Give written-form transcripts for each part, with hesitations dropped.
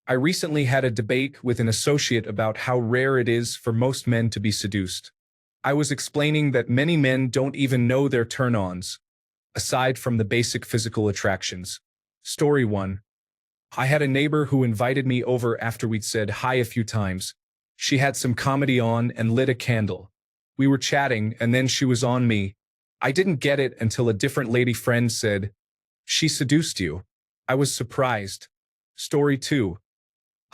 I recently had a debate with an associate about how rare it is for most men to be seduced. I was explaining that many men don't even know their turn-ons, aside from the basic physical attractions. Story 1. I had a neighbor who invited me over after we'd said hi a few times. She had some comedy on and lit a candle. We were chatting, and then she was on me. I didn't get it until a different lady friend said, "She seduced you." I was surprised. Story 2.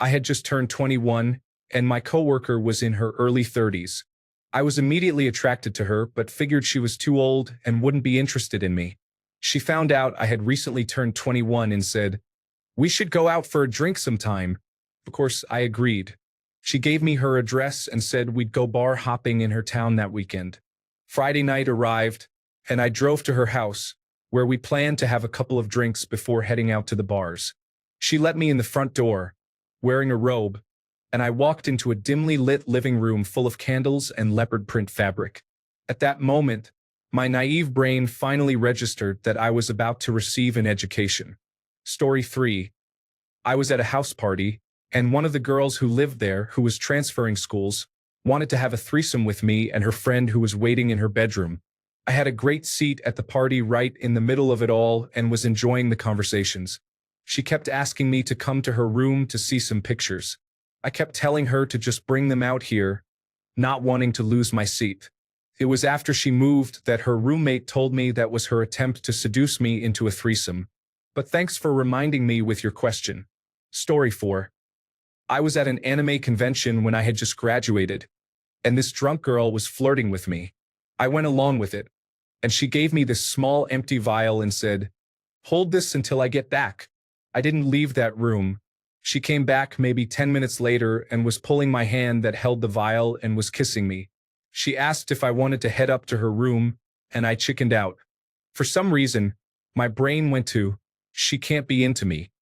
I had just turned 21, and my coworker was in her early 30s. I was immediately attracted to her, but figured she was too old and wouldn't be interested in me. She found out I had recently turned 21 and said, "We should go out for a drink sometime." Of course, I agreed. She gave me her address and said we'd go bar hopping in her town that weekend. Friday night arrived, and I drove to her house, where we planned to have a couple of drinks before heading out to the bars. She let me in the front door, wearing a robe, and I walked into a dimly lit living room full of candles and leopard print fabric. At that moment, my naive brain finally registered that I was about to receive an education. Story 3. I was at a house party, and one of the girls who lived there, who was transferring schools, wanted to have a threesome with me and her friend who was waiting in her bedroom. I had a great seat at the party right in the middle of it all and was enjoying the conversations. She kept asking me to come to her room to see some pictures. I kept telling her to just bring them out here, not wanting to lose my seat. It was after she moved that her roommate told me that was her attempt to seduce me into a threesome. But thanks for reminding me with your question. Story 4. I was at an anime convention when I had just graduated, and this drunk girl was flirting with me. I went along with it, and she gave me this small empty vial and said, "Hold this until I get back." I didn't leave that room. She came back maybe 10 minutes later and was pulling my hand that held the vial and was kissing me. She asked if I wanted to head up to her room, and I chickened out. For some reason, my brain went to, she can't be into me.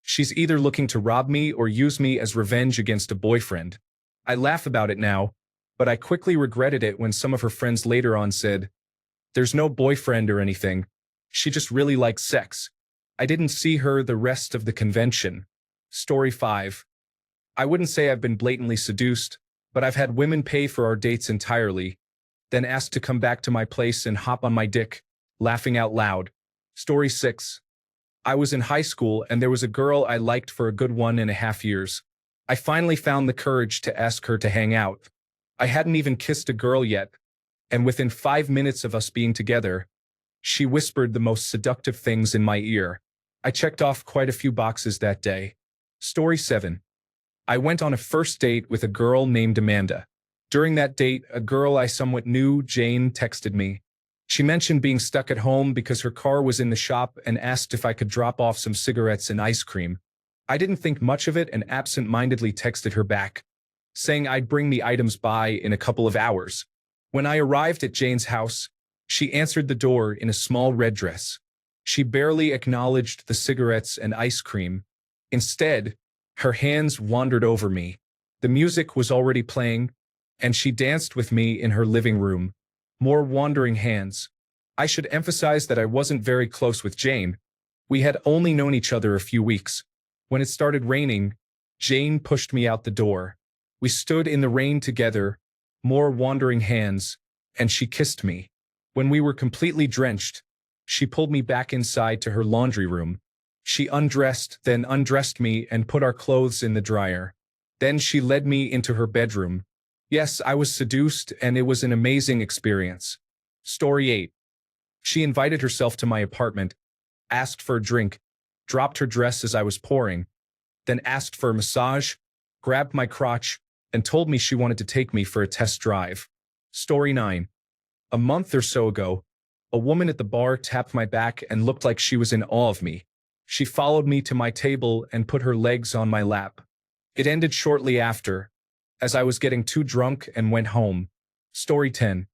She's either looking to rob me or use me as revenge against a boyfriend. I laugh about it now, but I quickly regretted it when some of her friends later on said, "There's no boyfriend or anything. She just really likes sex." I didn't see her the rest of the convention. Story 5. I wouldn't say I've been blatantly seduced, but I've had women pay for our dates entirely, then ask to come back to my place and hop on my dick, laughing out loud. Story 6. I was in high school and there was a girl I liked for a good 1.5 years. I finally found the courage to ask her to hang out. I hadn't even kissed a girl yet, and within 5 minutes of us being together, she whispered the most seductive things in my ear. I checked off quite a few boxes that day. Story 7. I went on a first date with a girl named Amanda. During that date, a girl I somewhat knew, Jane, texted me. She mentioned being stuck at home because her car was in the shop and asked if I could drop off some cigarettes and ice cream. I didn't think much of it and absent-mindedly texted her back, saying I'd bring the items by in a couple of hours. When I arrived at Jane's house, she answered the door in a small red dress. She barely acknowledged the cigarettes and ice cream. Instead, her hands wandered over me. The music was already playing, and she danced with me in her living room. More wandering hands. I should emphasize that I wasn't very close with Jane. We had only known each other a few weeks. When it started raining, Jane pushed me out the door. We stood in the rain together, more wandering hands, and she kissed me. When we were completely drenched, she pulled me back inside to her laundry room. She undressed, then undressed me and put our clothes in the dryer. Then she led me into her bedroom. Yes, I was seduced, and it was an amazing experience. Story 8. She invited herself to my apartment, asked for a drink, dropped her dress as I was pouring, then asked for a massage, grabbed my crotch, and told me she wanted to take me for a test drive. Story 9. A month or so ago, a woman at the bar tapped my back and looked like she was in awe of me. She followed me to my table and put her legs on my lap. It ended shortly after, as I was getting too drunk and went home. Story 10.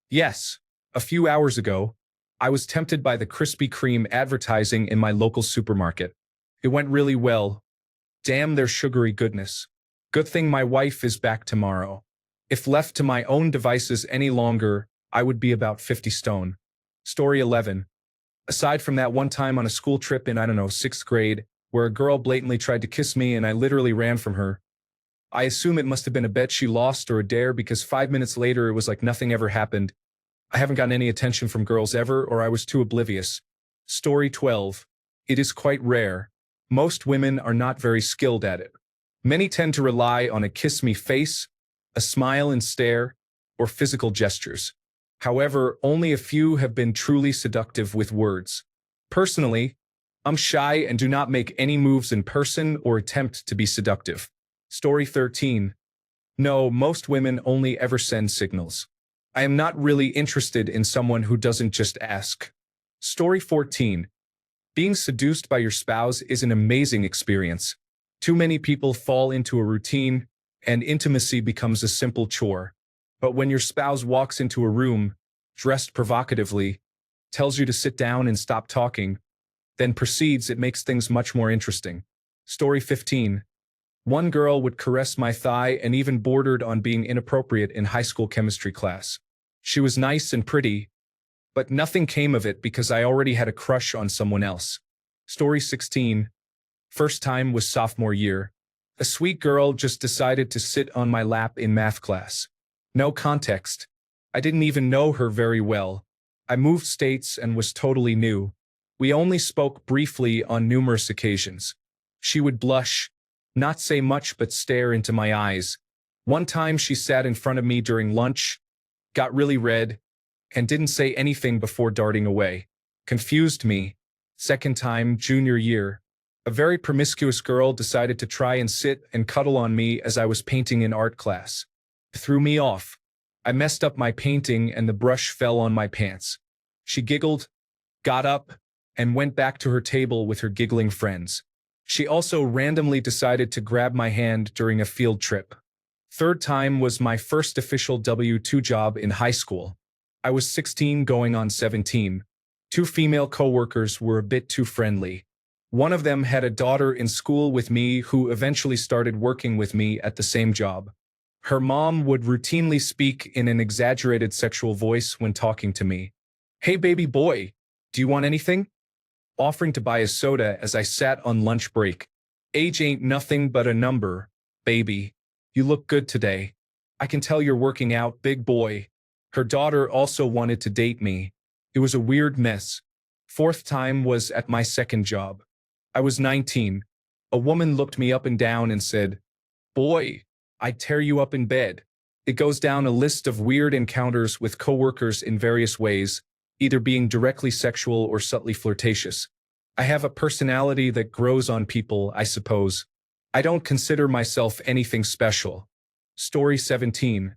Yes, a few hours ago, I was tempted by the Krispy Kreme advertising in my local supermarket. It went really well. Damn their sugary goodness. Good thing my wife is back tomorrow. If left to my own devices any longer, I would be about 50 stone. Story 11. Aside from that one time on a school trip in, 6th grade, where a girl blatantly tried to kiss me and I literally ran from her. I assume it must have been a bet she lost or a dare because 5 minutes later it was like nothing ever happened. I haven't gotten any attention from girls ever, or I was too oblivious. Story 12. It is quite rare. Most women are not very skilled at it. Many tend to rely on a kiss me face, a smile and stare, or physical gestures. However, only a few have been truly seductive with words. Personally, I'm shy and do not make any moves in person or attempt to be seductive. Story 13. No, most women only ever send signals. I am not really interested in someone who doesn't just ask. Story 14. Being seduced by your spouse is an amazing experience. Too many people fall into a routine, and intimacy becomes a simple chore. But when your spouse walks into a room, dressed provocatively, tells you to sit down and stop talking, then proceeds, it makes things much more interesting. Story 15. One girl would caress my thigh and even bordered on being inappropriate in high school chemistry class. She was nice and pretty, but nothing came of it because I already had a crush on someone else. Story 16. First time was sophomore year. A sweet girl just decided to sit on my lap in math class. No context. I didn't even know her very well. I moved states and was totally new. We only spoke briefly on numerous occasions. She would blush, not say much but stare into my eyes. One time she sat in front of me during lunch, got really red, and didn't say anything before darting away. Confused me. Second time, junior year. A very promiscuous girl decided to try and sit and cuddle on me as I was painting in art class. Threw me off. I messed up my painting and the brush fell on my pants. She giggled, got up, and went back to her table with her giggling friends. She also randomly decided to grab my hand during a field trip. Third time was my first official W-2 job in high school. I was 16 going on 17. Two female coworkers were a bit too friendly. One of them had a daughter in school with me who eventually started working with me at the same job. Her mom would routinely speak in an exaggerated sexual voice when talking to me. "Hey baby boy, do you want anything?" Offering to buy a soda as I sat on lunch break. "Age ain't nothing but a number, baby. You look good today. I can tell you're working out, big boy." Her daughter also wanted to date me. It was a weird mess. Fourth time was at my second job. I was 19. A woman looked me up and down and said, "Boy, I'd tear you up in bed." It goes down a list of weird encounters with coworkers in various ways, either being directly sexual or subtly flirtatious. I have a personality that grows on people, I suppose. I don't consider myself anything special. Story 17.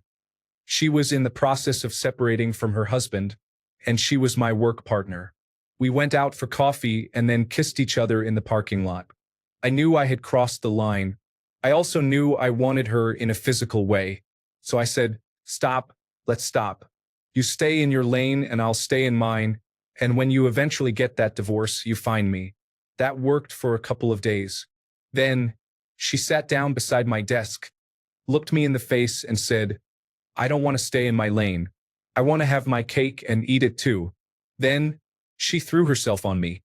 She was in the process of separating from her husband, and she was my work partner. We went out for coffee and then kissed each other in the parking lot. I knew I had crossed the line. I also knew I wanted her in a physical way. So I said, "Stop, let's stop. You stay in your lane and I'll stay in mine, and when you eventually get that divorce, you find me." That worked for a couple of days. Then, she sat down beside my desk, looked me in the face and said, "I don't want to stay in my lane. I want to have my cake and eat it too." Then, she threw herself on me.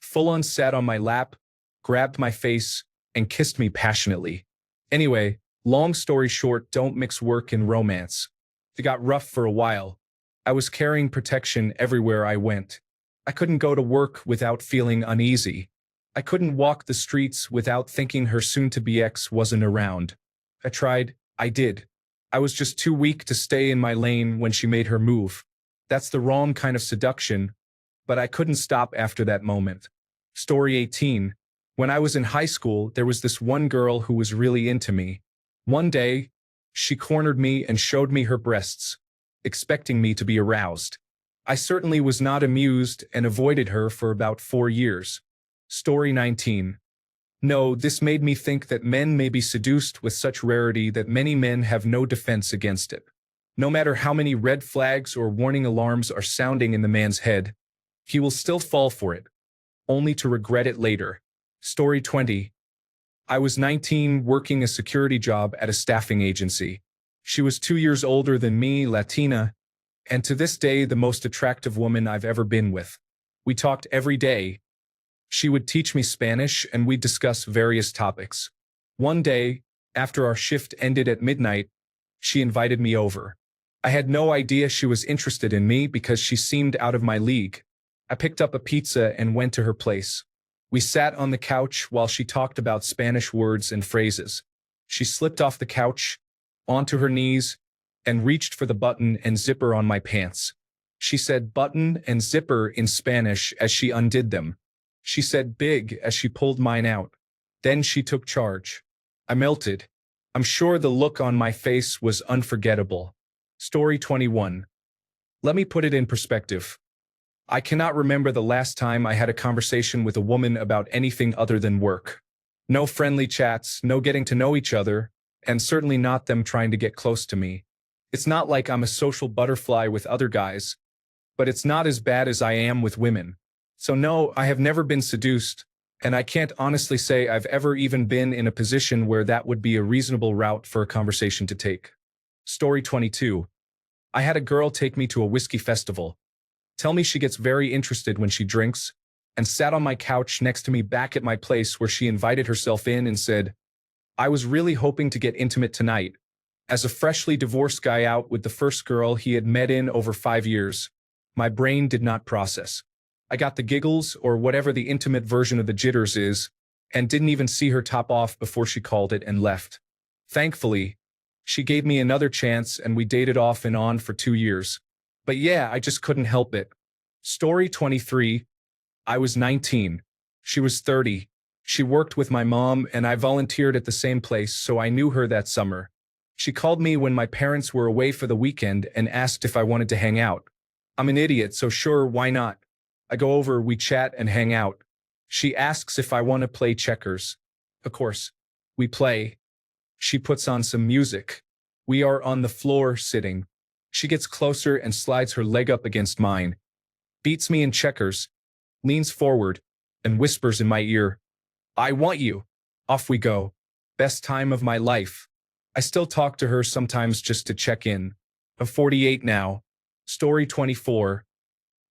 Full-on sat on my lap, grabbed my face, and kissed me passionately. Anyway, long story short, don't mix work and romance. It got rough for a while. I was carrying protection everywhere I went. I couldn't go to work without feeling uneasy. I couldn't walk the streets without thinking her soon-to-be ex wasn't around. I tried, I did. I was just too weak to stay in my lane when she made her move. That's the wrong kind of seduction, but I couldn't stop after that moment. Story 18. When I was in high school, there was this one girl who was really into me. One day, she cornered me and showed me her breasts, expecting me to be aroused. I certainly was not amused and avoided her for about 4 years. Story 19. No, this made me think that men may be seduced with such rarity that many men have no defense against it. No matter how many red flags or warning alarms are sounding in the man's head, he will still fall for it, only to regret it later. Story 20. I was 19 working a security job at a staffing agency. She was 2 years older than me, Latina, and to this day the most attractive woman I've ever been with. We talked every day. She would teach me Spanish and we'd discuss various topics. One day, after our shift ended at midnight, she invited me over. I had no idea she was interested in me because she seemed out of my league. I picked up a pizza and went to her place. We sat on the couch while she talked about Spanish words and phrases. She slipped off the couch, onto her knees, and reached for the button and zipper on my pants. She said button and zipper in Spanish as she undid them. She said big as she pulled mine out. Then she took charge. I melted. I'm sure the look on my face was unforgettable. Story 21. Let me put it in perspective. I cannot remember the last time I had a conversation with a woman about anything other than work. No friendly chats, no getting to know each other, and certainly not them trying to get close to me. It's not like I'm a social butterfly with other guys, but it's not as bad as I am with women. So no, I have never been seduced, and I can't honestly say I've ever even been in a position where that would be a reasonable route for a conversation to take. Story 22. I had a girl take me to a whiskey festival. Tell me she gets very interested when she drinks, and sat on my couch next to me back at my place where she invited herself in and said, I was really hoping to get intimate tonight. As a freshly divorced guy out with the first girl he had met in over 5 years, my brain did not process. I got the giggles or whatever the intimate version of the jitters is, and didn't even see her top off before she called it and left. Thankfully, she gave me another chance and we dated off and on for 2 years. But yeah, I just couldn't help it. Story 23. I was 19. She was 30. She worked with my mom and I volunteered at the same place, so I knew her that summer. She called me when my parents were away for the weekend and asked if I wanted to hang out. I'm an idiot, so sure, why not? I go over, we chat and hang out. She asks if I want to play checkers. Of course. We play. She puts on some music. We are on the floor sitting. She gets closer and slides her leg up against mine, beats me in checkers, leans forward, and whispers in my ear, I want you. Off we go. Best time of my life. I still talk to her sometimes just to check in. I'm 48 now. Story 24.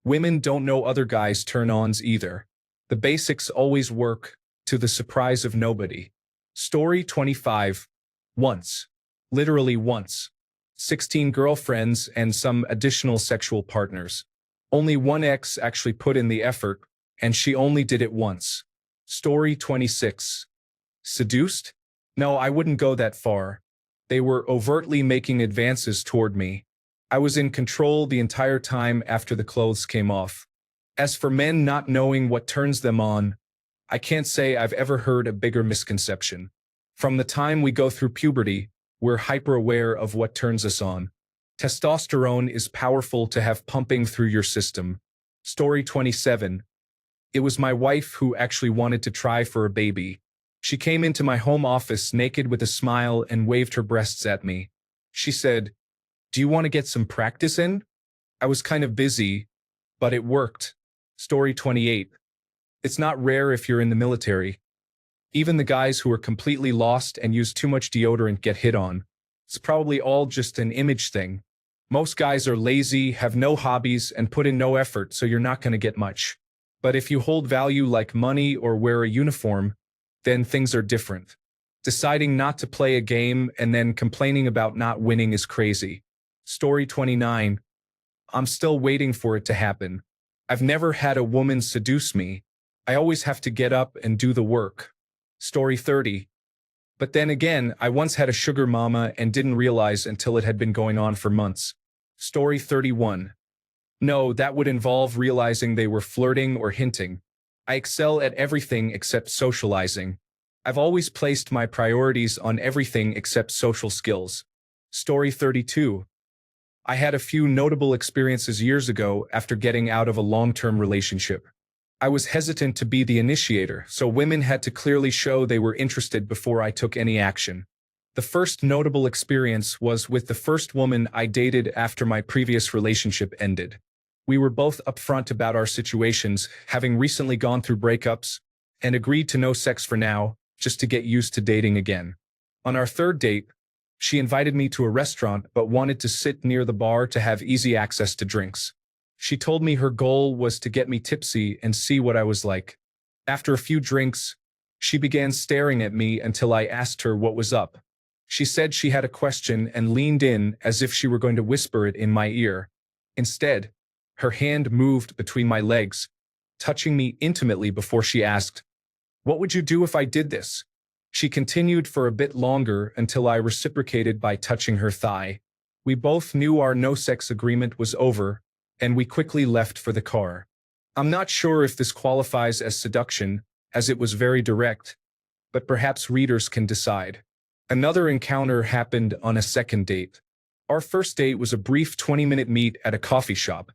Women don't know other guys' turn-ons either. The basics always work, to the surprise of nobody. Story 25. Once. Literally once. 16 girlfriends and some additional sexual partners. Only one ex actually put in the effort, and she only did it once. Story 26. Seduced? No, I wouldn't go that far. They were overtly making advances toward me. I was in control the entire time after the clothes came off. As for men not knowing what turns them on, I can't say I've ever heard a bigger misconception. From the time we go through puberty, we're hyper-aware of what turns us on. Testosterone is powerful to have pumping through your system. Story 27. It was my wife who actually wanted to try for a baby. She came into my home office naked with a smile and waved her breasts at me. She said, Do you want to get some practice in? I was kind of busy, but it worked. Story 28. It's not rare if you're in the military. Even the guys who are completely lost and use too much deodorant get hit on. It's probably all just an image thing. Most guys are lazy, have no hobbies, and put in no effort, so you're not going to get much. But if you hold value like money or wear a uniform, then things are different. Deciding not to play a game and then complaining about not winning is crazy. Story 29. I'm still waiting for it to happen. I've never had a woman seduce me. I always have to get up and do the work. Story 30. But then again, I once had a sugar mama and didn't realize until it had been going on for months. Story 31. No, that would involve realizing they were flirting or hinting. I excel at everything except socializing. I've always placed my priorities on everything except social skills. Story 32. I had a few notable experiences years ago after getting out of a long-term relationship. I was hesitant to be the initiator, so women had to clearly show they were interested before I took any action. The first notable experience was with the first woman I dated after my previous relationship ended. We were both upfront about our situations, having recently gone through breakups, and agreed to no sex for now, just to get used to dating again. On our third date, she invited me to a restaurant but wanted to sit near the bar to have easy access to drinks. She told me her goal was to get me tipsy and see what I was like. After a few drinks, she began staring at me until I asked her what was up. She said she had a question and leaned in as if she were going to whisper it in my ear. Instead, her hand moved between my legs, touching me intimately before she asked, "What would you do if I did this?" She continued for a bit longer until I reciprocated by touching her thigh. We both knew our no-sex agreement was over, and we quickly left for the car. I'm not sure if this qualifies as seduction, as it was very direct, but perhaps readers can decide. Another encounter happened on a second date. Our first date was a brief 20-minute meet at a coffee shop,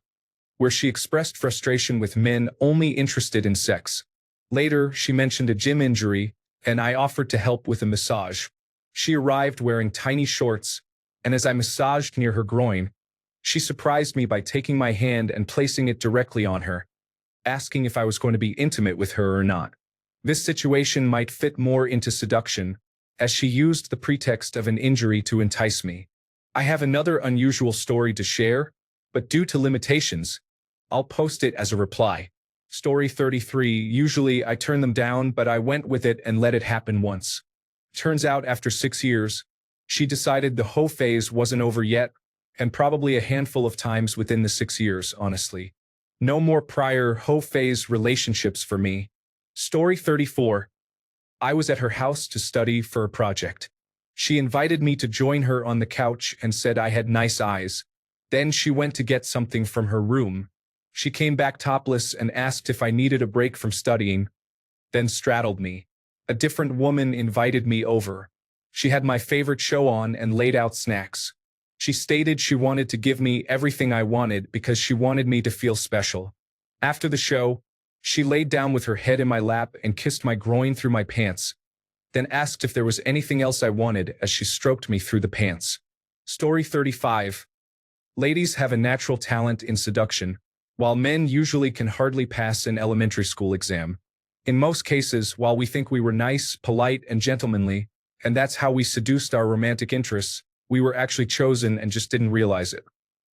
where she expressed frustration with men only interested in sex. Later, she mentioned a gym injury, and I offered to help with a massage. She arrived wearing tiny shorts, and as I massaged near her groin, she surprised me by taking my hand and placing it directly on her, asking if I was going to be intimate with her or not. This situation might fit more into seduction, as she used the pretext of an injury to entice me. I have another unusual story to share, but due to limitations, I'll post it as a reply. Story 33. Usually I turn them down, but I went with it and let it happen once. Turns out after 6 years, she decided the hoe phase wasn't over yet, and probably a handful of times within the 6 years, honestly. No more prior hoe phase relationships for me. Story 34. I was at her house to study for a project. She invited me to join her on the couch and said I had nice eyes. Then she went to get something from her room. She came back topless and asked if I needed a break from studying, then straddled me. A different woman invited me over. She had my favorite show on and laid out snacks. She stated she wanted to give me everything I wanted because she wanted me to feel special. After the show, she laid down with her head in my lap and kissed my groin through my pants, then asked if there was anything else I wanted as she stroked me through the pants. Story 35. Ladies have a natural talent in seduction, while men usually can hardly pass an elementary school exam. In most cases, while we think we were nice, polite, and gentlemanly, and that's how we seduced our romantic interests, we were actually chosen and just didn't realize it.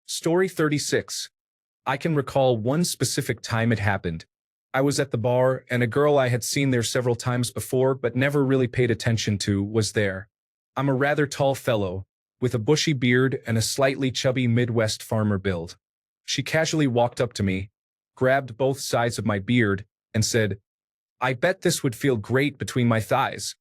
Story 36. I can recall one specific time it happened. I was at the bar, and a girl I had seen there several times before but never really paid attention to was there. I'm a rather tall fellow, with a bushy beard and a slightly chubby Midwest farmer build. She casually walked up to me, grabbed both sides of my beard, and said, "I bet this would feel great between my thighs."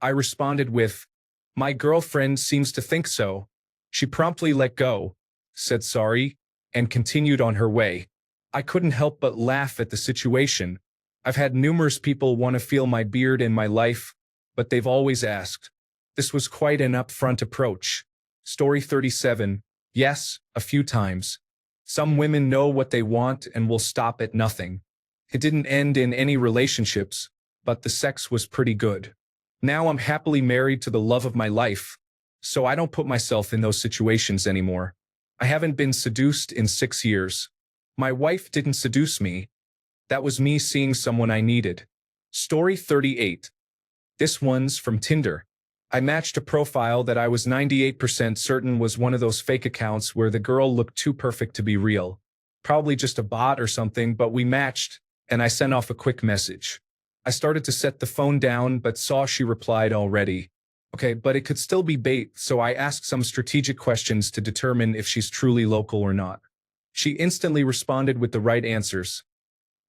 I responded with, "My girlfriend seems to think so." She promptly let go, said sorry, and continued on her way. I couldn't help but laugh at the situation. I've had numerous people want to feel my beard in my life, but they've always asked. This was quite an upfront approach. Story 37. Yes, a few times. Some women know what they want and will stop at nothing. It didn't end in any relationships, but the sex was pretty good. Now I'm happily married to the love of my life, so I don't put myself in those situations anymore. I haven't been seduced in 6 years. My wife didn't seduce me. That was me seeing someone I needed. Story 38. This one's from Tinder. I matched a profile that I was 98% certain was one of those fake accounts where the girl looked too perfect to be real. Probably just a bot or something, but we matched, and I sent off a quick message. I started to set the phone down, but saw she replied already. Okay, but it could still be bait, so I asked some strategic questions to determine if she's truly local or not. She instantly responded with the right answers.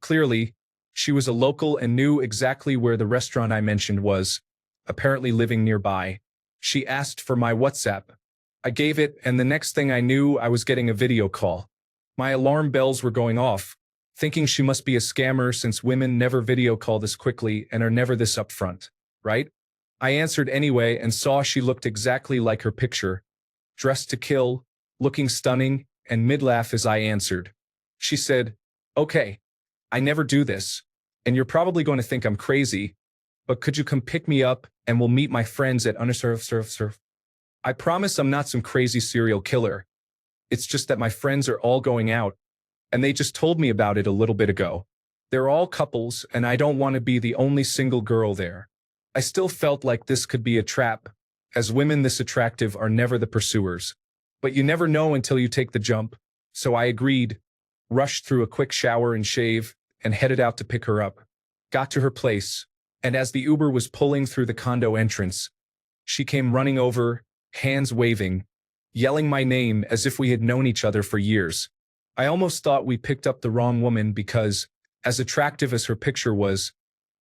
Clearly, she was a local and knew exactly where the restaurant I mentioned was, apparently living nearby. She asked for my WhatsApp. I gave it, and the next thing I knew, I was getting a video call. My alarm bells were going off, thinking she must be a scammer since women never video call this quickly and are never this upfront, right? I answered anyway and saw she looked exactly like her picture, dressed to kill, looking stunning, and mid-laugh as I answered. She said, "Okay, I never do this, and you're probably going to think I'm crazy, but could you come pick me up and we'll meet my friends at Surf. I promise I'm not some crazy serial killer. It's just that my friends are all going out, and they just told me about it a little bit ago. They're all couples, and I don't want to be the only single girl there." I still felt like this could be a trap, as women this attractive are never the pursuers. But you never know until you take the jump, so I agreed, rushed through a quick shower and shave, and headed out to pick her up. got to her place, and as the Uber was pulling through the condo entrance, she came running over, hands waving, yelling my name as if we had known each other for years. I almost thought we picked up the wrong woman because, as attractive as her picture was,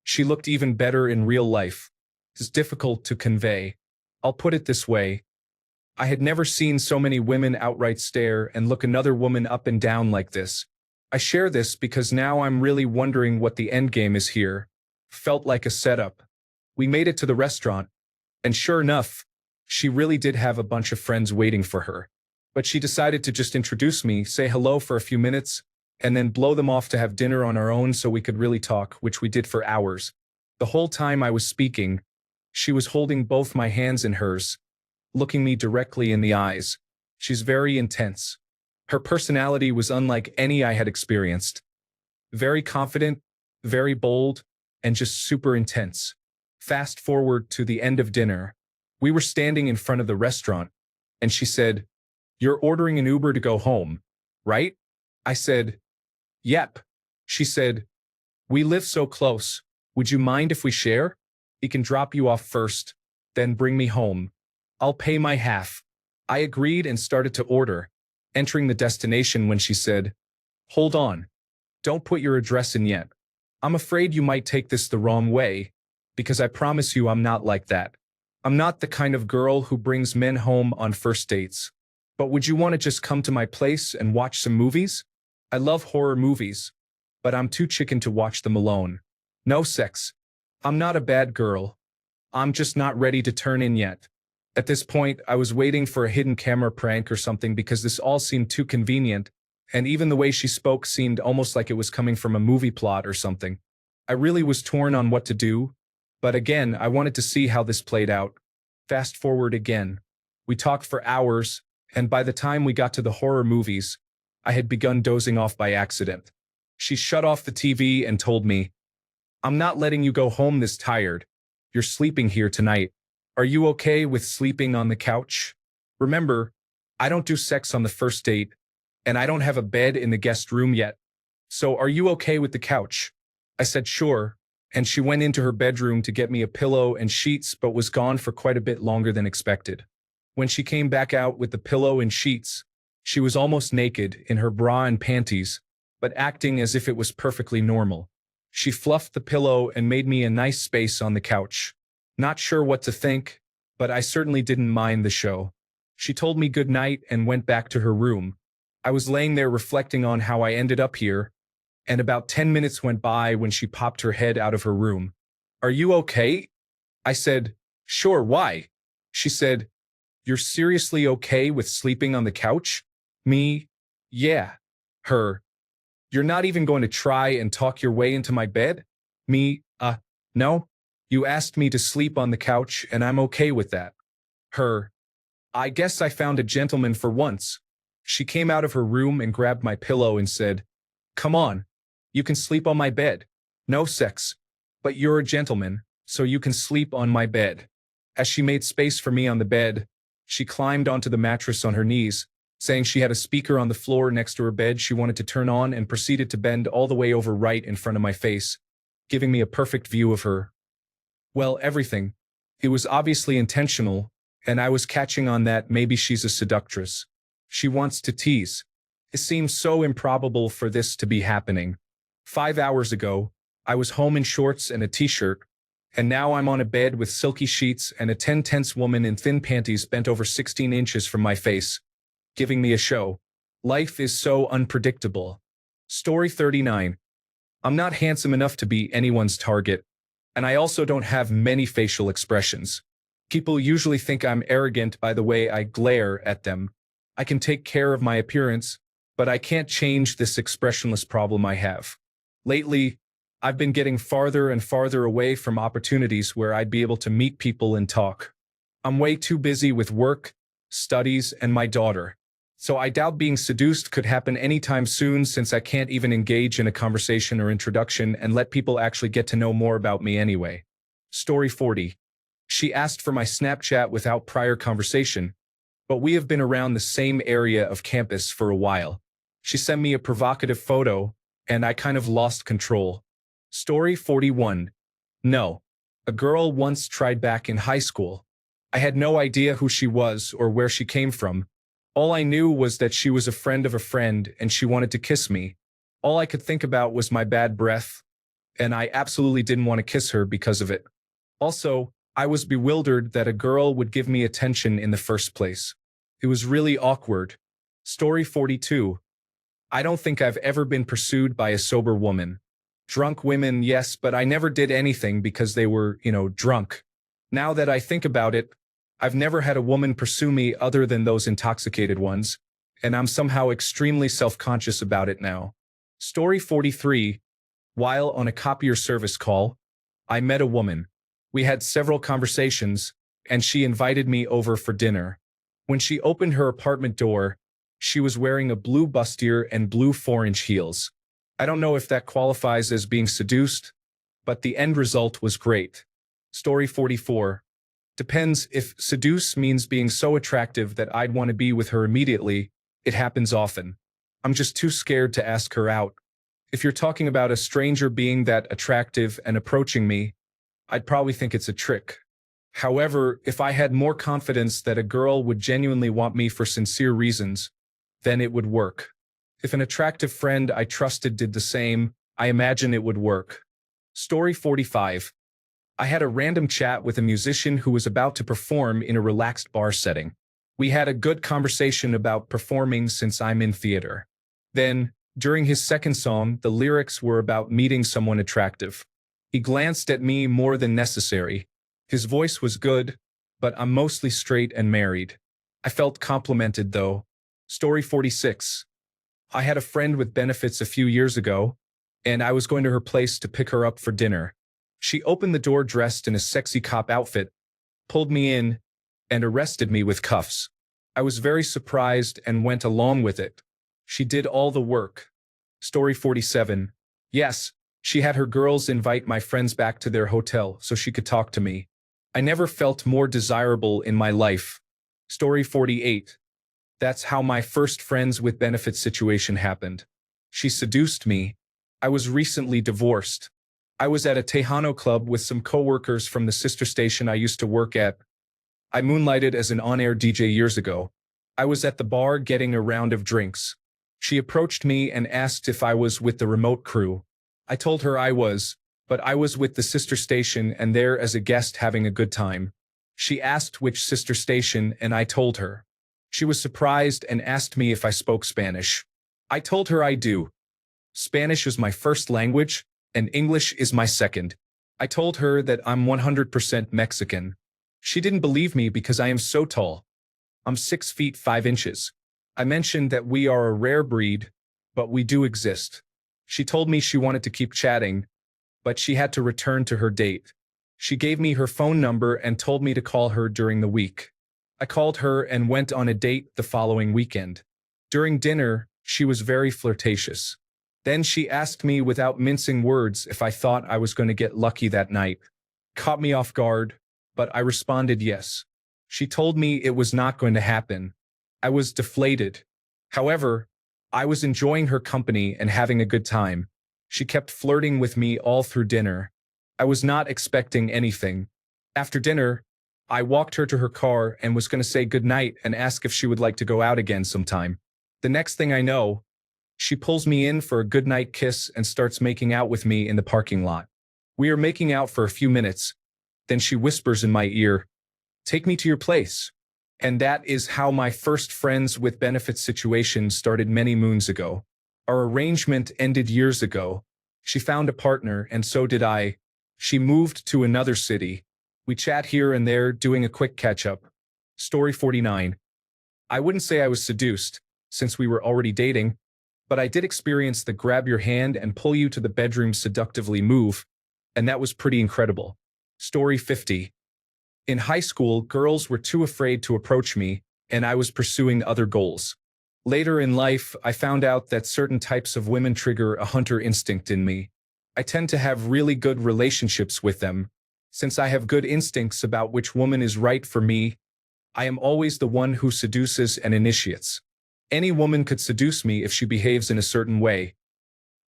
she looked even better in real life. It's difficult to convey. I'll put it this way. I had never seen so many women outright stare and look another woman up and down like this. I share this because now I'm really wondering what the endgame is here. Felt like a setup. We made it to the restaurant, and sure enough, she really did have a bunch of friends waiting for her. But she decided to just introduce me, say hello for a few minutes, and then blow them off to have dinner on our own so we could really talk, which we did for hours. The whole time I was speaking, she was holding both my hands in hers, looking me directly in the eyes. She's very intense. Her personality was unlike any I had experienced. Very confident, very bold, and just super intense. Fast forward to the end of dinner. We were standing in front of the restaurant, and she said, "You're ordering an Uber to go home, right?" I said, "Yep." She said, "We live so close. Would you mind if we share? He can drop you off first, then bring me home. I'll pay my half." I agreed and started to order, entering the destination when she said, "Hold on. Don't put your address in yet. I'm afraid you might take this the wrong way, because I promise you I'm not like that. I'm not the kind of girl who brings men home on first dates. But would you want to just come to my place and watch some movies? I love horror movies, but I'm too chicken to watch them alone. No sex. I'm not a bad girl. I'm just not ready to turn in yet." At this point, I was waiting for a hidden camera prank or something because this all seemed too convenient, and even the way she spoke seemed almost like it was coming from a movie plot or something. I really was torn on what to do, but again, I wanted to see how this played out. Fast forward again. We talked for hours, and by the time we got to the horror movies, I had begun dozing off by accident. She shut off the TV and told me, "I'm not letting you go home this tired. You're sleeping here tonight. Are you okay with sleeping on the couch? Remember, I don't do sex on the first date, and I don't have a bed in the guest room yet. So are you okay with the couch?" I said sure, and she went into her bedroom to get me a pillow and sheets but was gone for quite a bit longer than expected. When she came back out with the pillow and sheets, she was almost naked in her bra and panties, but acting as if it was perfectly normal. She fluffed the pillow and made me a nice space on the couch. Not sure what to think, but I certainly didn't mind the show. She told me good night and went back to her room. I was laying there reflecting on how I ended up here, and about 10 minutes went by when she popped her head out of her room. "Are you okay?" I said, "Sure, why?" She said, "You're seriously okay with sleeping on the couch?" Me, "Yeah." Her, "You're not even going to try and talk your way into my bed?" Me, no. You asked me to sleep on the couch and I'm okay with that." Her, "I guess I found a gentleman for once." She came out of her room and grabbed my pillow and said, "Come on, you can sleep on my bed. No sex, but you're a gentleman, so you can sleep on my bed." As she made space for me on the bed, she climbed onto the mattress on her knees, saying she had a speaker on the floor next to her bed she wanted to turn on, and proceeded to bend all the way over right in front of my face, giving me a perfect view of her. Well, everything. It was obviously intentional, and I was catching on that maybe she's a seductress. She wants to tease. It seems so improbable for this to be happening. 5 hours ago, I was home in shorts and a t-shirt, and now I'm on a bed with silky sheets and a 10-tenths woman in thin panties bent over 16 inches from my face, giving me a show. Life is so unpredictable. Story 39. I'm not handsome enough to be anyone's target, and I also don't have many facial expressions. People usually think I'm arrogant by the way I glare at them. I can take care of my appearance, but I can't change this expressionless problem I have. Lately, I've been getting farther and farther away from opportunities where I'd be able to meet people and talk. I'm way too busy with work, studies, and my daughter. So I doubt being seduced could happen anytime soon, since I can't even engage in a conversation or introduction and let people actually get to know more about me anyway. Story 40. She asked for my Snapchat without prior conversation, but we have been around the same area of campus for a while. She sent me a provocative photo, and I kind of lost control. Story 41. No. A girl once tried back in high school. I had no idea who she was or where she came from. All I knew was that she was a friend of a friend and she wanted to kiss me. All I could think about was my bad breath, and I absolutely didn't want to kiss her because of it. Also, I was bewildered that a girl would give me attention in the first place. It was really awkward. Story 42. I don't think I've ever been pursued by a sober woman. Drunk women, yes, but I never did anything because they were, drunk. Now that I think about it, I've never had a woman pursue me other than those intoxicated ones, and I'm somehow extremely self-conscious about it now. Story 43. While on a copier service call, I met a woman. We had several conversations, and she invited me over for dinner. When she opened her apartment door, she was wearing a blue bustier and blue 4-inch heels. I don't know if that qualifies as being seduced, but the end result was great. Story 44. Depends. If seduce means being so attractive that I'd want to be with her immediately, it happens often. I'm just too scared to ask her out. If you're talking about a stranger being that attractive and approaching me, I'd probably think it's a trick. However, if I had more confidence that a girl would genuinely want me for sincere reasons, then it would work. If an attractive friend I trusted did the same, I imagine it would work. Story 45. I had a random chat with a musician who was about to perform in a relaxed bar setting. We had a good conversation about performing since I'm in theater. Then, during his second song, the lyrics were about meeting someone attractive. He glanced at me more than necessary. His voice was good, but I'm mostly straight and married. I felt complimented though. Story 46. I had a friend with benefits a few years ago, and I was going to her place to pick her up for dinner. She opened the door dressed in a sexy cop outfit, pulled me in, and arrested me with cuffs. I was very surprised and went along with it. She did all the work. Story 47. Yes, she had her girls invite my friends back to their hotel so she could talk to me. I never felt more desirable in my life. Story 48. That's how my first friends with benefits situation happened. She seduced me. I was recently divorced. I was at a Tejano club with some coworkers from the sister station I used to work at. I moonlighted as an on-air DJ years ago. I was at the bar getting a round of drinks. She approached me and asked if I was with the remote crew. I told her I was, but I was with the sister station and there as a guest having a good time. She asked which sister station and I told her. She was surprised and asked me if I spoke Spanish. I told her I do. Spanish is my first language, and English is my second. I told her that I'm 100% Mexican. She didn't believe me because I am so tall. I'm 6 feet 5 inches. I mentioned that we are a rare breed, but we do exist. She told me she wanted to keep chatting, but she had to return to her date. She gave me her phone number and told me to call her during the week. I called her and went on a date the following weekend. During dinner, she was very flirtatious. Then she asked me without mincing words if I thought I was going to get lucky that night. Caught me off guard, but I responded yes. She told me it was not going to happen. I was deflated. However, I was enjoying her company and having a good time. She kept flirting with me all through dinner. I was not expecting anything. After dinner, I walked her to her car and was going to say goodnight and ask if she would like to go out again sometime. The next thing I know, she pulls me in for a goodnight kiss and starts making out with me in the parking lot. We are making out for a few minutes. Then she whispers in my ear, "Take me to your place." And that is how my first friends with benefits situation started many moons ago. Our arrangement ended years ago. She found a partner, and so did I. She moved to another city. We chat here and there, doing a quick catch-up. Story 49. I wouldn't say I was seduced, since we were already dating, but I did experience the grab your hand and pull you to the bedroom seductively move, and that was pretty incredible. Story 50. In high school, girls were too afraid to approach me, and I was pursuing other goals. Later in life, I found out that certain types of women trigger a hunter instinct in me. I tend to have really good relationships with them. Since I have good instincts about which woman is right for me, I am always the one who seduces and initiates. Any woman could seduce me if she behaves in a certain way.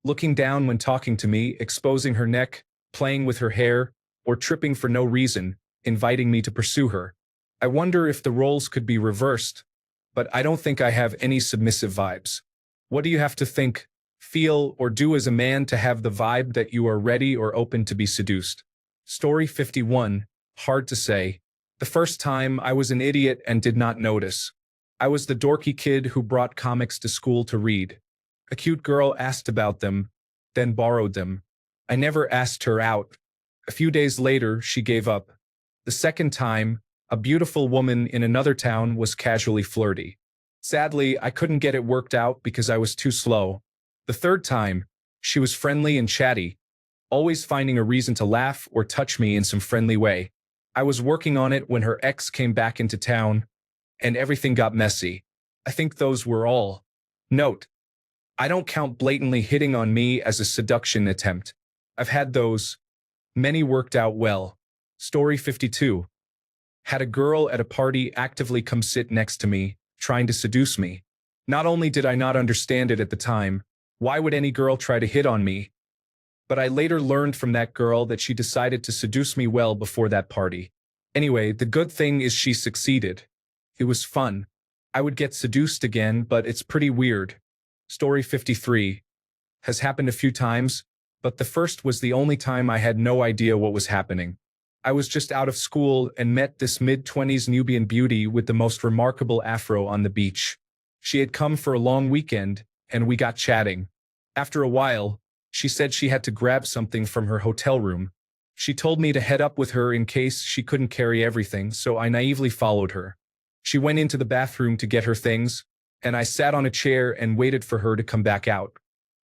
looking down when talking to me, exposing her neck, playing with her hair, or tripping for no reason, inviting me to pursue her. I wonder if the roles could be reversed, but I don't think I have any submissive vibes. What do you have to think, feel, or do as a man to have the vibe that you are ready or open to be seduced? Story 51. Hard to say. The first time, I was an idiot and did not notice. I was the dorky kid who brought comics to school to read. A cute girl asked about them, then borrowed them. I never asked her out. A few days later, she gave up. The second time, a beautiful woman in another town was casually flirty. Sadly, I couldn't get it worked out because I was too slow. The third time, she was friendly and chatty, always finding a reason to laugh or touch me in some friendly way. I was working on it when her ex came back into town, and everything got messy. I think those were all. Note: I don't count blatantly hitting on me as a seduction attempt. I've had those. Many worked out well. Story 52. Had a girl at a party actively come sit next to me, trying to seduce me. Not only did I not understand it at the time, why would any girl try to hit on me? But I later learned from that girl that she decided to seduce me well before that party. Anyway, the good thing is she succeeded. It was fun. I would get seduced again, but it's pretty weird. Story 53. Has happened a few times, but the first was the only time I had no idea what was happening. I was just out of school and met this mid-20s Nubian beauty with the most remarkable afro on the beach. She had come for a long weekend, and we got chatting. After a while, she said she had to grab something from her hotel room. She told me to head up with her in case she couldn't carry everything, so I naively followed her. She went into the bathroom to get her things, and I sat on a chair and waited for her to come back out.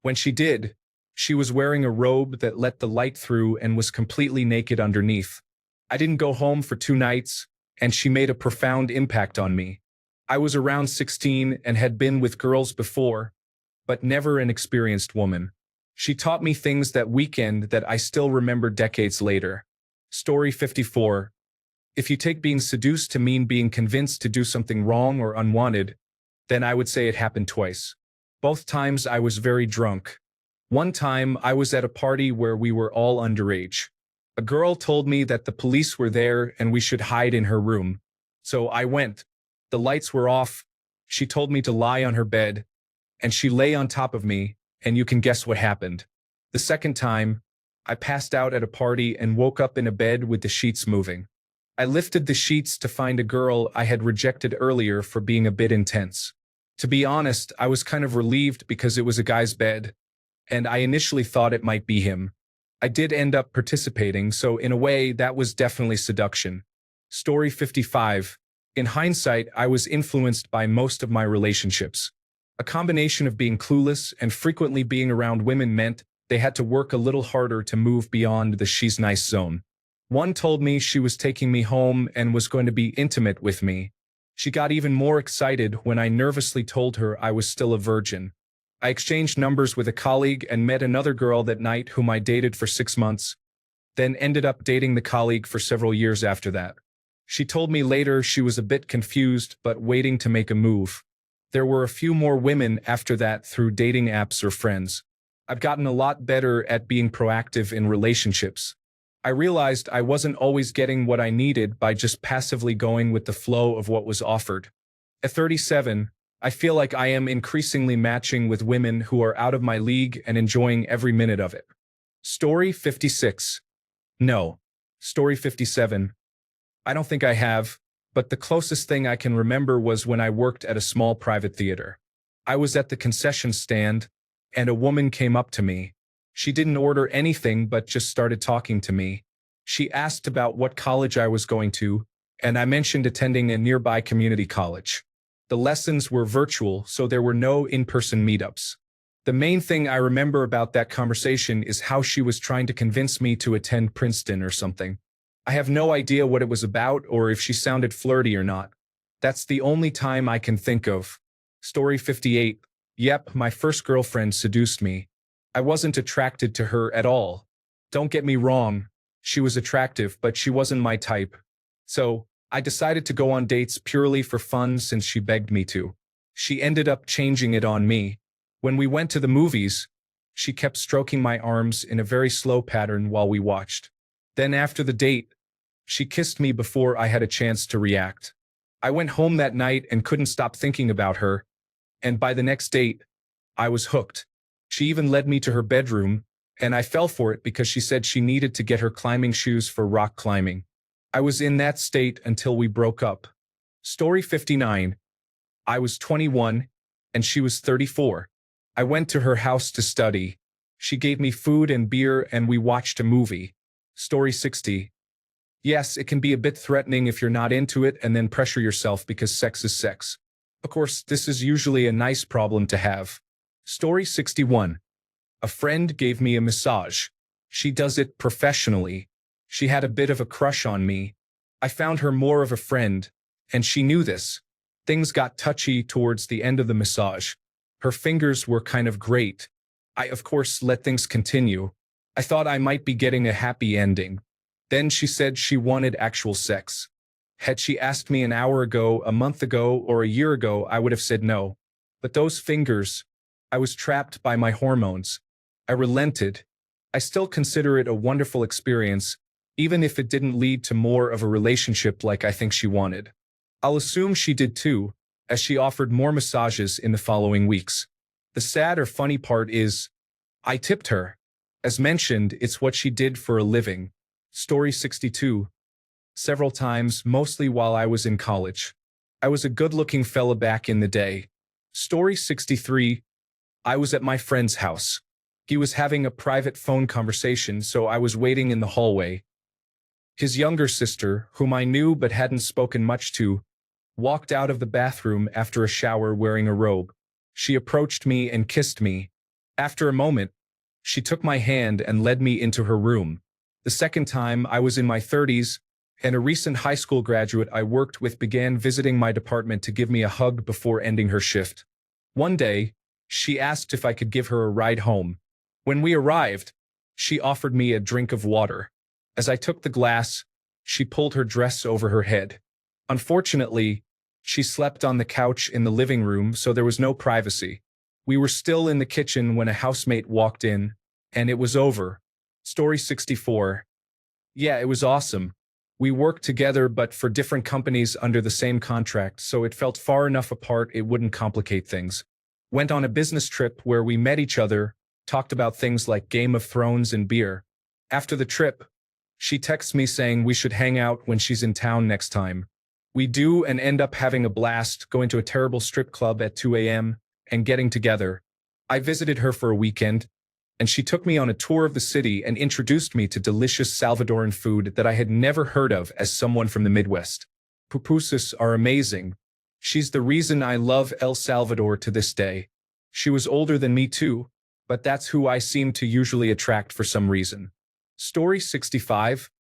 When she did, she was wearing a robe that let the light through and was completely naked underneath. I didn't go home for 2 nights, and she made a profound impact on me. I was around 16 and had been with girls before, but never an experienced woman. She taught me things that weekend that I still remember decades later. Story 54. If you take being seduced to mean being convinced to do something wrong or unwanted, then I would say it happened twice. Both times I was very drunk. One time I was at a party where we were all underage. A girl told me that the police were there and we should hide in her room. So I went. The lights were off. She told me to lie on her bed, and she lay on top of me, and you can guess what happened. The second time, I passed out at a party and woke up in a bed with the sheets moving. I lifted the sheets to find a girl I had rejected earlier for being a bit intense. To be honest, I was kind of relieved because it was a guy's bed, and I initially thought it might be him. I did end up participating, so in a way, that was definitely seduction. Story 55. In hindsight, I was influenced by most of my relationships. A combination of being clueless and frequently being around women meant they had to work a little harder to move beyond the she's nice zone. One told me she was taking me home and was going to be intimate with me. She got even more excited when I nervously told her I was still a virgin. I exchanged numbers with a colleague and met another girl that night whom I dated for 6 months, then ended up dating the colleague for several years after that. She told me later she was a bit confused but waiting to make a move. There were a few more women after that through dating apps or friends. I've gotten a lot better at being proactive in relationships. I realized I wasn't always getting what I needed by just passively going with the flow of what was offered. At 37, I feel like I am increasingly matching with women who are out of my league and enjoying every minute of it. Story 56. No. Story 57. I don't think I have, but the closest thing I can remember was when I worked at a small private theater. I was at the concession stand, and a woman came up to me. She didn't order anything but just started talking to me. She asked about what college I was going to, and I mentioned attending a nearby community college. The lessons were virtual, so there were no in-person meetups. The main thing I remember about that conversation is how she was trying to convince me to attend Princeton or something. I have no idea what it was about or if she sounded flirty or not. That's the only time I can think of. Story 58. Yep, my first girlfriend seduced me. I wasn't attracted to her at all. Don't get me wrong, she was attractive, but she wasn't my type. So, I decided to go on dates purely for fun since she begged me to. She ended up changing it on me. When we went to the movies, She kept stroking my arms in a very slow pattern while we watched. Then after the date, she kissed me before I had a chance to react. I went home that night and couldn't stop thinking about her, and by the next date, I was hooked. She even led me to her bedroom, and I fell for it because she said she needed to get her climbing shoes for rock climbing. I was in that state until we broke up. Story 59. I was 21, and she was 34. I went to her house to study. She gave me food and beer, and we watched a movie. Story 60. Yes, it can be a bit threatening if you're not into it and then pressure yourself because sex is sex. Of course, this is usually a nice problem to have. Story 61. A friend gave me a massage. She does it professionally. She had a bit of a crush on me. I found her more of a friend, and she knew this. Things got touchy towards the end of the massage. Her fingers were kind of great. I, of course, let things continue. I thought I might be getting a happy ending. Then she said she wanted actual sex. Had she asked me an hour ago, a month ago, or a year ago, I would have said no. But those fingers, I was trapped by my hormones. I relented. I still consider it a wonderful experience, even if it didn't lead to more of a relationship like I think she wanted. I'll assume she did too, as she offered more massages in the following weeks. The sad or funny part is, I tipped her. As mentioned, it's what she did for a living. Story 62. Several times, mostly while I was in college. I was a good-looking fella back in the day. Story 63. I was at my friend's house. He was having a private phone conversation, so I was waiting in the hallway. His younger sister, whom I knew but hadn't spoken much to, walked out of the bathroom after a shower wearing a robe. She approached me and kissed me. After a moment, she took my hand and led me into her room. The second time, I was in my 30s, and a recent high school graduate I worked with began visiting my department to give me a hug before ending her shift. One day, she asked if I could give her a ride home. When we arrived, she offered me a drink of water. As I took the glass, she pulled her dress over her head. Unfortunately, she slept on the couch in the living room, so there was no privacy. We were still in the kitchen when a housemate walked in, and it was over. Story 64. Yeah, it was awesome. We worked together but for different companies under the same contract, so it felt far enough apart it wouldn't complicate things. Went on a business trip where we met each other, talked about things like Game of Thrones and beer. After the trip, she texts me saying we should hang out when she's in town next time. We do and end up having a blast, going to a terrible strip club at 2 a.m. and getting together. I visited her for a weekend, and she took me on a tour of the city and introduced me to delicious Salvadoran food that I had never heard of as someone from the Midwest. Pupusas are amazing. She's the reason I love El Salvador to this day. She was older than me too, but that's who I seem to usually attract for some reason. Story 65.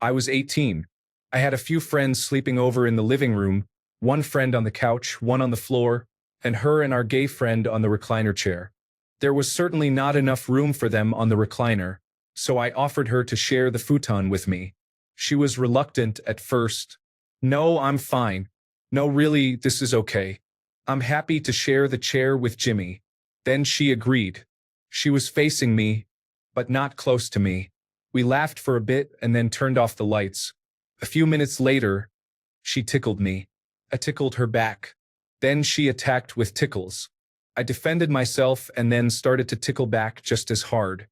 I was 18. I had a few friends sleeping over in the living room, one friend on the couch, one on the floor, and her and our gay friend on the recliner chair. There was certainly not enough room for them on the recliner, so I offered her to share the futon with me. She was reluctant at first. No, I'm fine. No, really, this is okay. I'm happy to share the chair with Jimmy. Then she agreed. She was facing me, but not close to me. We laughed for a bit and then turned off the lights. A few minutes later, she tickled me. I tickled her back. Then she attacked with tickles. I defended myself and then started to tickle back just as hard.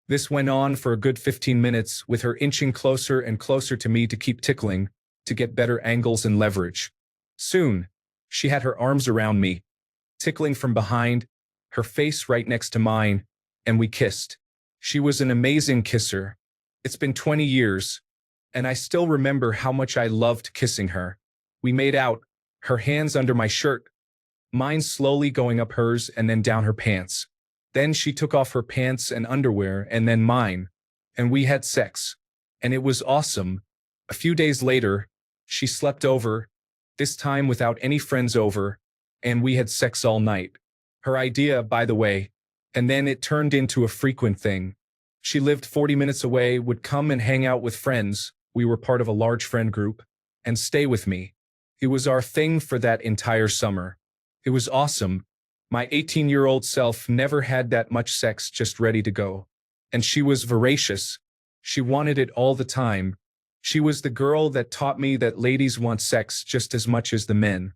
This went on for a good 15 minutes, with her inching closer and closer to me to keep tickling, to get better angles and leverage. Soon, she had her arms around me, tickling from behind, her face right next to mine, and we kissed. She was an amazing kisser. It's been 20 years, and I still remember how much I loved kissing her. We made out, her hands under my shirt, mine slowly going up hers and then down her pants. Then she took off her pants and underwear and then mine, and we had sex. And it was awesome. A few days later, she slept over, this time without any friends over, and we had sex all night. Her idea, by the way, and then it turned into a frequent thing. She lived 40 minutes away, would come and hang out with friends, we were part of a large friend group, and stay with me. It was our thing for that entire summer. It was awesome. My 18-year-old self never had that much sex just ready to go. And she was voracious. She wanted it all the time. She was the girl that taught me that ladies want sex just as much as the men.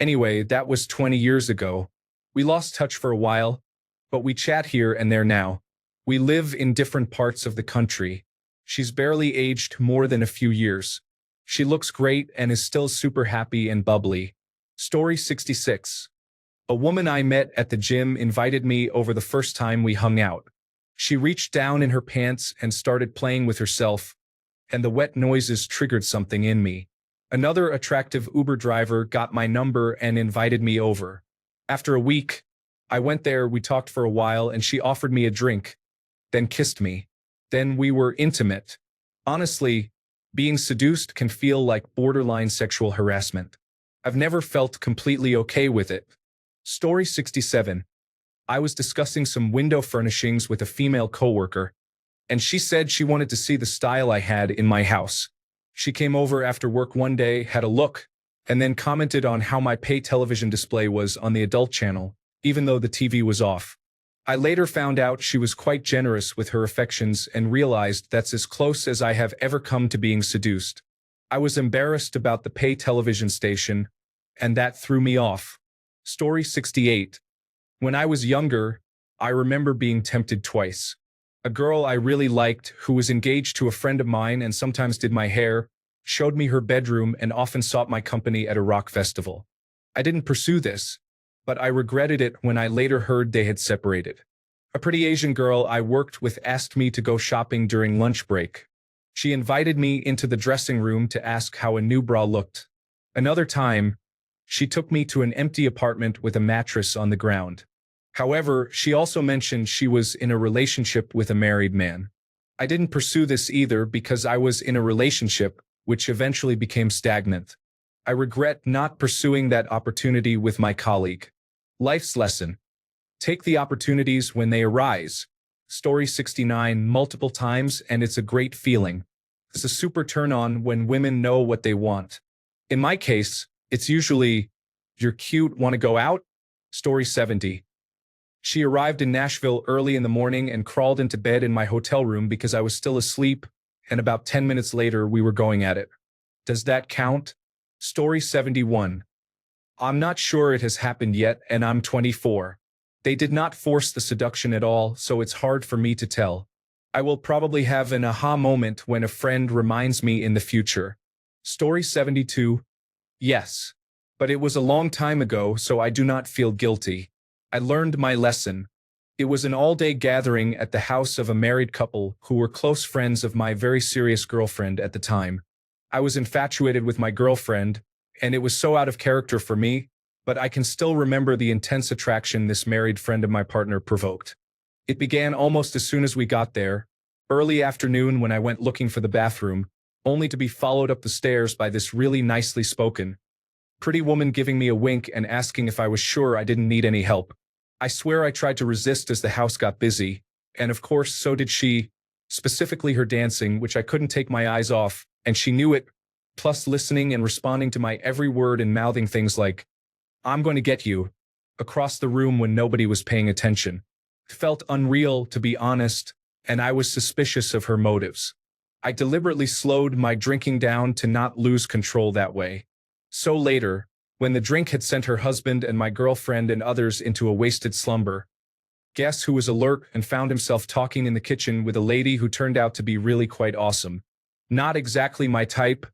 Anyway, that was 20 years ago. We lost touch for a while, but we chat here and there now. We live in different parts of the country. She's barely aged more than a few years. She looks great and is still super happy and bubbly. Story 66. A woman I met at the gym invited me over the first time we hung out. She reached down in her pants and started playing with herself, and the wet noises triggered something in me. Another attractive Uber driver got my number and invited me over. After a week, I went there, we talked for a while, and she offered me a drink, then kissed me. Then we were intimate. Honestly, being seduced can feel like borderline sexual harassment. I've never felt completely okay with it. Story 67. I was discussing some window furnishings with a female coworker, and she said she wanted to see the style I had in my house. She came over after work one day, had a look, and then commented on how my pay television display was on the adult channel, even though the TV was off. I later found out she was quite generous with her affections and realized that's as close as I have ever come to being seduced. I was embarrassed about the pay television station, and that threw me off. Story 68. When I was younger, I remember being tempted twice. A girl I really liked, who was engaged to a friend of mine and sometimes did my hair, showed me her bedroom and often sought my company at a rock festival. I didn't pursue this, but I regretted it when I later heard they had separated. A pretty Asian girl I worked with asked me to go shopping during lunch break. She invited me into the dressing room to ask how a new bra looked. Another time, she took me to an empty apartment with a mattress on the ground. However, she also mentioned she was in a relationship with a married man. I didn't pursue this either because I was in a relationship, which eventually became stagnant. I regret not pursuing that opportunity with my colleague. Life's lesson. Take the opportunities when they arise. Story 69. Multiple times, and it's a great feeling. It's a super turn-on when women know what they want. In my case, it's usually, "You're cute, want to go out?" Story 70. She arrived in Nashville early in the morning and crawled into bed in my hotel room because I was still asleep, and about 10 minutes later we were going at it. Does that count? Story 71. I'm not sure it has happened yet, and I'm 24. They did not force the seduction at all, so it's hard for me to tell. I will probably have an aha moment when a friend reminds me in the future. Story 72. Yes. But it was a long time ago, so I do not feel guilty. I learned my lesson. It was an all-day gathering at the house of a married couple who were close friends of my very serious girlfriend at the time. I was infatuated with my girlfriend, and it was so out of character for me, but I can still remember the intense attraction this married friend of my partner provoked. It began almost as soon as we got there, early afternoon when I went looking for the bathroom, only to be followed up the stairs by this really nicely spoken, pretty woman giving me a wink and asking if I was sure I didn't need any help. I swear I tried to resist as the house got busy, and of course so did she, specifically her dancing, which I couldn't take my eyes off, and she knew it, plus listening and responding to my every word and mouthing things like, "I'm going to get you," across the room when nobody was paying attention. It felt unreal, to be honest, and I was suspicious of her motives. I deliberately slowed my drinking down to not lose control that way. So later, when the drink had sent her husband and my girlfriend and others into a wasted slumber, guess who was alert and found himself talking in the kitchen with a lady who turned out to be really quite awesome. Not exactly my type,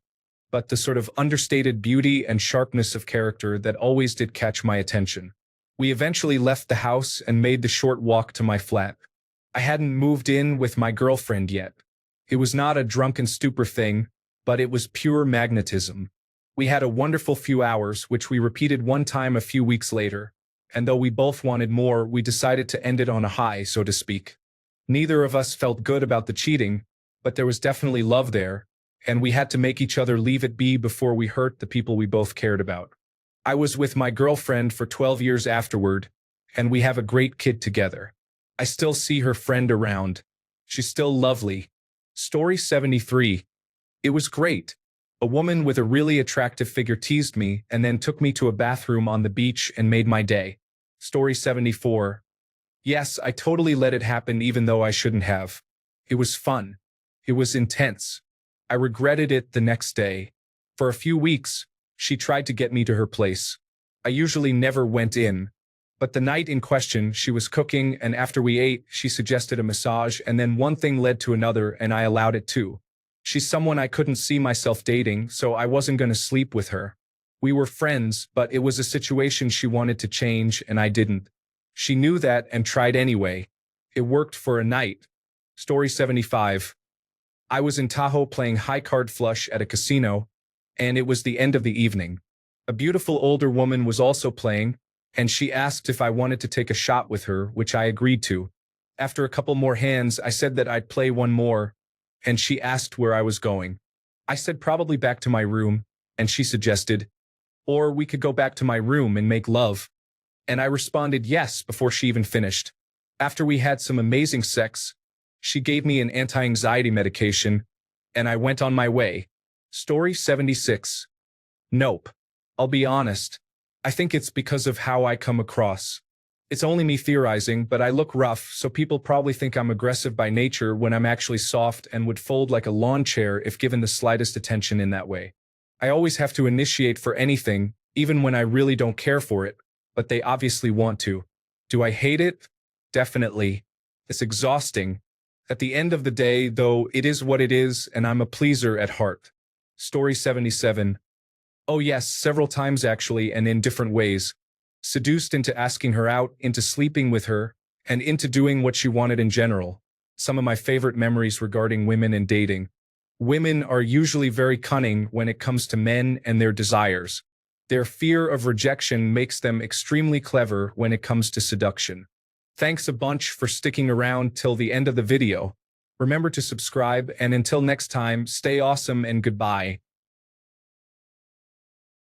but the sort of understated beauty and sharpness of character that always did catch my attention. We eventually left the house and made the short walk to my flat. I hadn't moved in with my girlfriend yet. It was not a drunken stupor thing, but it was pure magnetism. We had a wonderful few hours, which we repeated one time a few weeks later, and though we both wanted more, we decided to end it on a high, so to speak. Neither of us felt good about the cheating, but there was definitely love there, and we had to make each other leave it be before we hurt the people we both cared about. I was with my girlfriend for 12 years afterward, and we have a great kid together. I still see her friend around. She's still lovely. Story 73. It was great. A woman with a really attractive figure teased me and then took me to a bathroom on the beach and made my day. Story 74. Yes, I totally let it happen even though I shouldn't have. It was fun. It was intense. I regretted it the next day. For a few weeks, she tried to get me to her place. I usually never went in. But the night in question, she was cooking, and after we ate, she suggested a massage, and then one thing led to another, and I allowed it too. She's someone I couldn't see myself dating, so I wasn't going to sleep with her. We were friends, but it was a situation she wanted to change, and I didn't. She knew that and tried anyway. It worked for a night. Story 75. I was in Tahoe playing high card flush at a casino, and it was the end of the evening. A beautiful older woman was also playing, and she asked if I wanted to take a shot with her, which I agreed to. After a couple more hands, I said that I'd play one more, and she asked where I was going. I said probably back to my room, and she suggested, or we could go back to my room and make love. And I responded yes before she even finished. After we had some amazing sex, she gave me an anti-anxiety medication, and I went on my way. Story 76. Nope. I'll be honest. I think it's because of how I come across. It's only me theorizing, but I look rough, so people probably think I'm aggressive by nature when I'm actually soft and would fold like a lawn chair if given the slightest attention in that way. I always have to initiate for anything, even when I really don't care for it, but they obviously want to. Do I hate it? Definitely. It's exhausting. At the end of the day, though, it is what it is, and I'm a pleaser at heart. Story 77. Oh yes, several times actually, and in different ways. Seduced into asking her out, into sleeping with her, and into doing what she wanted in general. Some of my favorite memories regarding women and dating. Women are usually very cunning when it comes to men and their desires. Their fear of rejection makes them extremely clever when it comes to seduction. Thanks a bunch for sticking around till the end of the video. Remember to subscribe, and until next time, stay awesome and goodbye.